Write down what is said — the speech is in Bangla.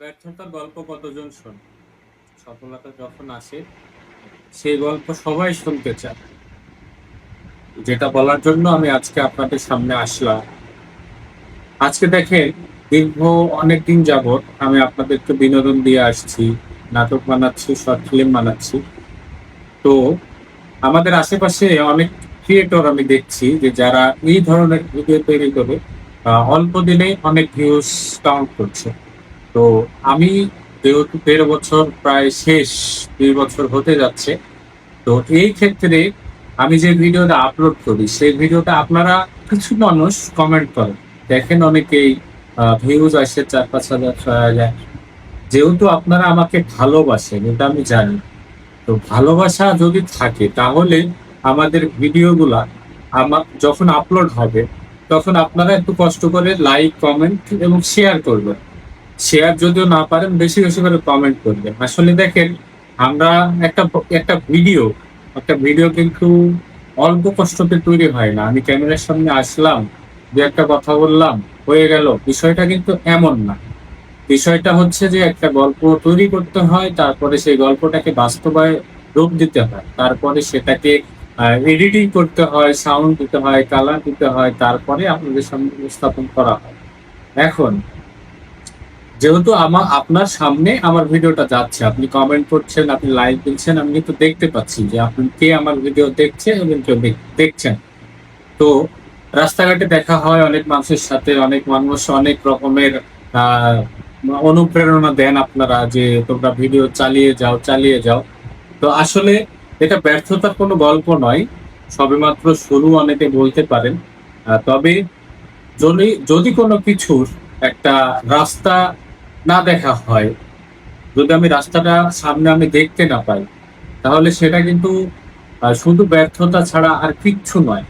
ব্যর্থতার গল্প কতজন শোনে? সফলতা যখন আসে সেই গল্প সবাই শুনতে চায়। যেটা বলার জন্য আমি আজকে আপনাদের সামনে আসলাম। আজকে দেখেন, দীর্ঘ অনেকদিন যাবৎ আমি আপনাদেরকে বিনোদন দিয়ে আসছি, নাটক বানাচ্ছি, শর্ট ফিল্ম বানাচ্ছি। তো আমাদের আশেপাশে অনেক ক্রিয়েটর আমি দেখছি যে যারা এই ধরনের ভিডিও তৈরি করে অল্প দিনে অনেক ভিউজ কাউন্ট করছে। তো আমি যেহেতু ১.৫ বছর প্রায় শেষ, ২ বছর হতে যাচ্ছে। তো এই ক্ষেত্রে আমি যে ভিডিওটা আপলোড করি, সেই ভিডিওটা আপনারা কিছু মানুষ কমেন্ট করেন। দেখেন অনেকেই ভিউজ আসে ৪-৫ হাজার, ৬,০০০। যেহেতু আপনারা আমাকে ভালোবাসেন, এটা আমি জানি। তো ভালোবাসা যদি থাকে তাহলে আমাদের ভিডিওগুলা যখন আপলোড হবে, তখন আপনারা একটু কষ্ট করে লাইক, কমেন্ট এবং শেয়ার করবেন। শেয়ার যদিও না পারেন, বেশি বেশি করে কমেন্ট করবেন। আসলে দেখেন, আমরা একটা একটা ভিডিও একটা ভিডিও কিন্তু অল্প কষ্টতে তৈরি হয় না। আমি ক্যামেরার সামনে আসলাম, দু একটা কথা বললাম, হয়ে গেল। বিষয়টা কিন্তু এমন না। বিষয়টা হচ্ছে যে একটা গল্প তৈরি করতে হয়, তারপরে সেই গল্পটাকে বাস্তবায় রূপ দিতে হয়, তারপরে সেটাকে এডিটিং করতে হয়, সাউন্ড দিতে হয়, কালার দিতে হয়, তারপরে আপনাদের সামনে উপস্থাপন করা হয়। এখন যেহেতু আপনার সামনে আমার ভিডিওটা যাচ্ছে, আপনি কমেন্ট করছেন, আপনি লাইক দিচ্ছেন, আমি কিন্তু দেখতে পাচ্ছি যে আপনি কে আমার ভিডিও দেখছে এবং কেউ দেখছেন। তো রাস্তাঘাটে দেখা হয় অনেক মানুষের সাথে, অনেক মানুষ অনেক রকমের আহ অনুপ্রেরণা দেন আপনারা যে তোমরা ভিডিও চালিয়ে যাও, চালিয়ে যাও। তো আসলে এটা ব্যর্থতার কোনো গল্প নয়, সবেমাত্র শুরু অনেকে বলতে পারেন। তবে যদি যদি কোনো কিছুর একটা রাস্তা না দেখা হয়, যদি আমি রাস্তাটা সামনে আমি দেখতে না পাই, তাহলে সেটা কিন্তু শুধু ব্যর্থতা ছাড়া আর কিচ্ছু নয়।